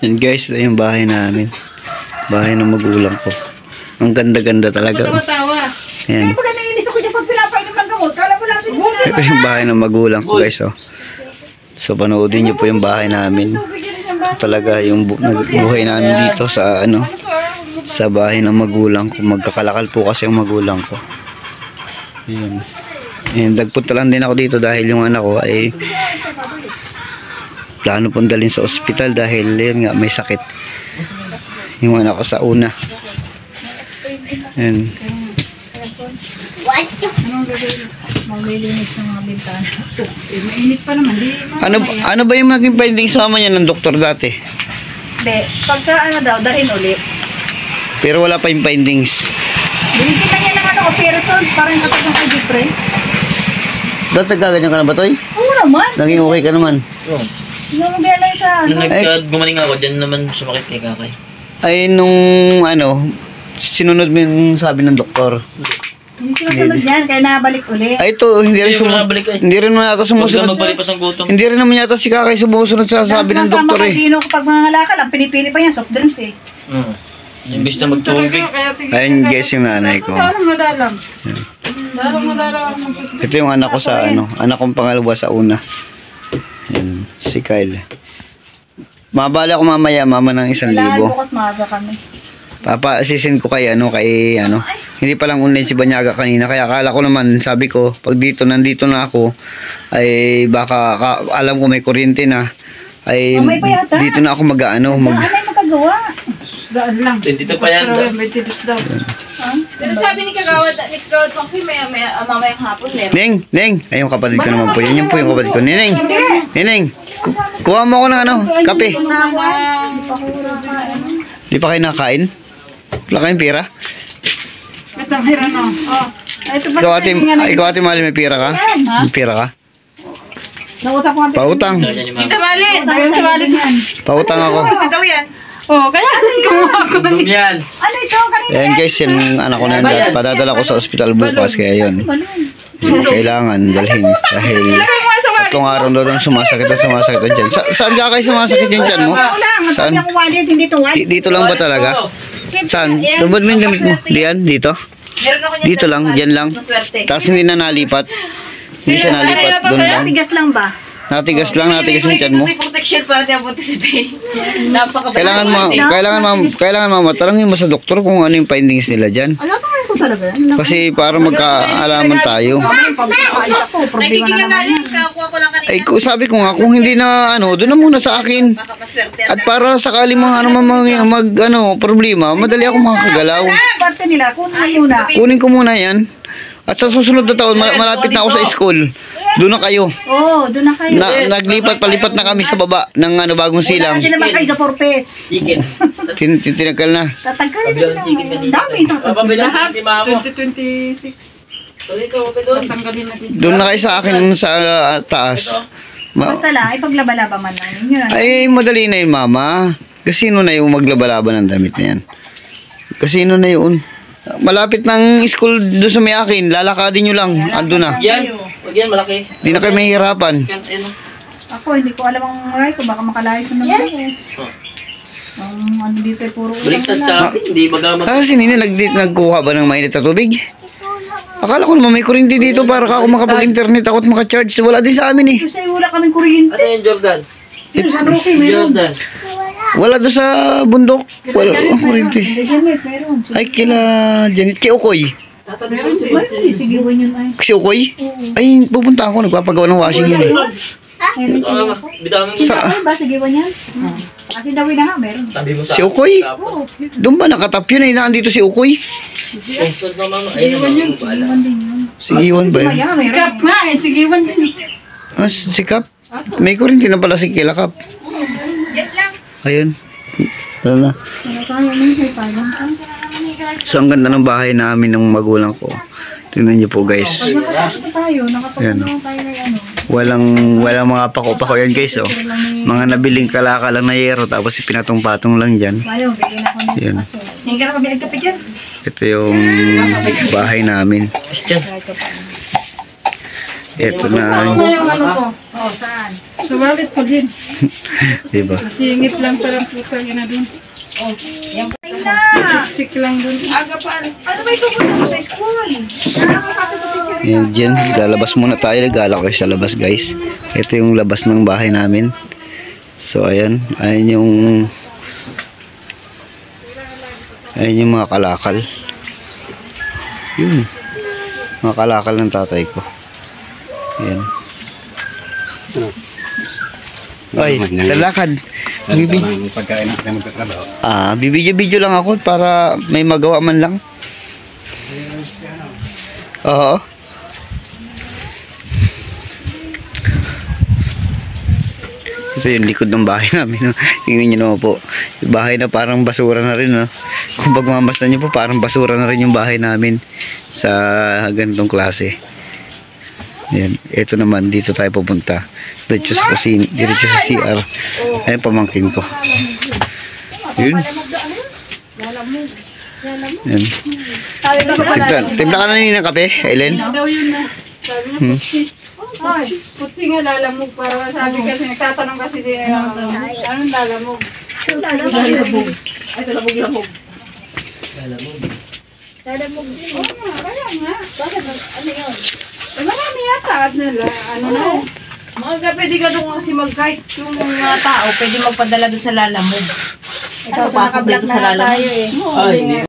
And guys, ito yung bahay namin. Bahay ng magulang ko. Ang ganda-ganda talaga. Ayan. Ito yung bahay ng magulang ko guys. Oh. So panoodin nyo po yung bahay namin. Talaga yung buhay namin dito sa ano, sa bahay ng magulang ko. Magkakalakal po kasi yung magulang ko. Ayan. And nagpunta lang din ako dito dahil yung anak ko ay plano pong dalhin sa ospital dahil yun nga may sakit yung anak ko sa una. And maglilinis ng mga bintana. Mainit pa naman. ano ba yung naging findings sama niya ng doktor dati? Hindi. Pagka ano daw, dalhin ulit. Pero wala pa yung findings. Binigyan lang niya ng ano, operation. Parang kapag ng kay Jeffrey. Dati gaganyan ka na ba, Toy? Oo naman. Naging okay ka naman? Oo. Nung galay sa ano. Nung gumaling ako, dyan naman sumakit kay kakay. Ay nung ano, sinunod mo yung sabi ng doktor. Hindi sinusunod yan, kaya nabalik ulit. Ay ito, hindi rin hindi rin naman yata sumusunod. Magpalipas ang gutom. Hindi rin naman yata si Kakay sumusunod sa sabi ng doktor eh. Dino kapag mga ngalakal, ang pinipili pa yan, soft drinks eh. Imbis na magtubig. Ayun guys yung nanay ko. Ito yung anak ko sa ano, anak kong pangalawa sa una. Yan, si Kyle. Mabala ko mamaya, mama ng 1,000. Kailangan bukas maaga kami. Papa-assistin ko kay ano, hindi pa lang online si Banyaga kanina, kaya akala ko naman, sabi ko, pag nandito na ako, ay baka alam ko may kuryente na, ay dito na ako mag-ano, Ano magagawa? Daan lang. 22 pa yan. May tips daw. Pero sabi ni Kagawad Pangki, mamayang hapon eh. Neng, ay yung kapatid ko naman po, yan po yung kapatid ko. Neneng, kuha mo ako ng ano, kape. Di pa kayo nakain? Wala kayong pira? Ito, hiran o. Ikaw ate Mali, may pira ka? May pira ka? Nautang ko ang Pautang. Tita Malin! Ayun sa wallet yan. Pautang ako. Ano daw yan? Oo, kaya kumuha ko ng... Gutom yan. Ano ito? Kanina? Ayan guys, yung anak ko na yun. Padadala ko sa ospital bukas, kaya yun. Kailangan dalhin. Dahil 3 araw daw nang sumasakit na dyan. Saan ka kayo sumasakit yung dyan mo? Saan? Dito Dito lang ba talaga? Saan? Lubad mo yung damit mo? Diyan? Dito? Meron ako niyan. Dito lang? Dyan lang? Tapos hindi na nalipat? Hindi siya nalipat? Doon lang? Tigas lang ba? Natigas yung tiyan mo? May protection para di abot si Bay. Napakabalik. Kailangan mama, tarangin mo sa doktor kung ano yung findings nila dyan. Alam ko talaga. Kasi para magkaalaman tayo. Nakikinig nga rin. Kakuha ko lang kanina. Ay, sabi ko nga, kung hindi na ano, doon na muna sa akin. Baka maswerte. At para sakali mga problema, madali ako makakagalaw. Parte nila, kunin muna. Kunin ko muna yan. At sa susunod na taon, malapit na ako sa school. Doon na kayo. Oo, doon na kayo. Palipat na kami sa baba ng bagong silang. Hindi naman kayo sa Forpes. Chicken. Tinagkal na. Tatagkalin na sila. Dami. Lahat, 2026. Tanggalin natin. Doon na kayo sa akin sa taas. Basta lang, ipaglaba-laba man namin. Yun ang Ay, madali na yun, mama. Kasino na yung maglaba-laba ng damit na yan? Kasino na yun? Malapit ng school doon sa may akin. Lalakadin nyo lang. Ando na. Yan. Huwag yan, malaki. Hindi na kayo mahihirapan. ako, hindi ko alam ang ay ko. Baka makalayo ko naman ako. Ang ano dito ay puro ulang Baliktad sa akin. Hindi magamag. Kasi nini nagkuha ba ng mainit na tubig? Akala ko naman may kuryente dito para ako makapag-internet ako at maka-charge. Wala din sa amin eh. Kasi wala kaming kuryente. Asa yung Jordan? Yun, sa Rocky, meron. Jordan. Wala doon sa bundok. Wala kuryente. Hindi, Janet, meron. Ay, kila Janet. Kay Ukoy. Meron, sige, yun ay. Si Ukoy? Ay, pupunta ako. Nagpapagawa ng washing yun. Meron siya ako. Bidaming Sige, ba? Sige, yan. Kasi daw na nga, meron. tabi mo sa Si Ukoy? Oo. Doon ba nakatap yun? Ay, nandito si Ukoy. Sod na mama. Ayun naman. Iwan din yun. Si Iwan ba yun? Maya, meron. Kap nga eh, sige man din. Ah, si Kap? May kuryente na pala si Kila Kap. Ayun. Wala na. Wala tayo, may palang ka. So, ang ganda ng bahay namin ng magulang ko. Tingnan niyo po, guys. Nakapasok tayo, Ayan. nakapasok tayo na ano. Walang mga pako-pako yan, guys. Oh. Mga nabiling kalaka lang na yero, tapos ipinatong-patong lang dyan. Tayo, bigyan ako ng Ayan. paso. Hindi ka na kabilang kape dyan. Ito yung bahay namin. Christian. Ito na. Ano yung ano ko? Oh, saan? Sa wallet ko din. Diba? Singit lang parang putang ina dun. Yan pa na. Sik lang dun. Aga pa. Ano ba itupunta mo sa school? Yan dyan. Lalabas muna tayo. Nagala ko sa labas guys. Ito yung labas ng bahay namin. So ayan. Ayan yung mga kalakal. Yun. Mga kalakal ng tatay ko. Ayan. Ay, sa lakad. Bibidyo lang ako para may magawa man lang. Oo. Ito yung likod ng bahay namin. No? Tingnan nyo naman po. Yung bahay na parang basura na rin. No? Kung pagmamasdan nyo po, parang basura na rin yung bahay namin sa ganitong klase. Ayan. Ito naman, dito tayo pupunta. Diretso sa kusina, diretso sa CR. Ayan, pamangkin ko. Yun. Ayan. Timpla ka na ng kape, Ellen? Daw yun na. Sabi niya, putsi. Ay, putsi nga lalamog. Para sabi kasi, nagtatanong kasi si anong lalamog? Lalamog. Ay, lamog-lamog. Lalamog din. Oo nga, kaya nga. Bakit? Ano yun? Marami yata at nila. Ano na? Mga pwede ka doon kasi kahit yung mga tao, pwede magpadala doon sa lalamog. Ikaw sa Pasok naka-vlog dito sa na lalamog. tayo eh. Ay, hindi.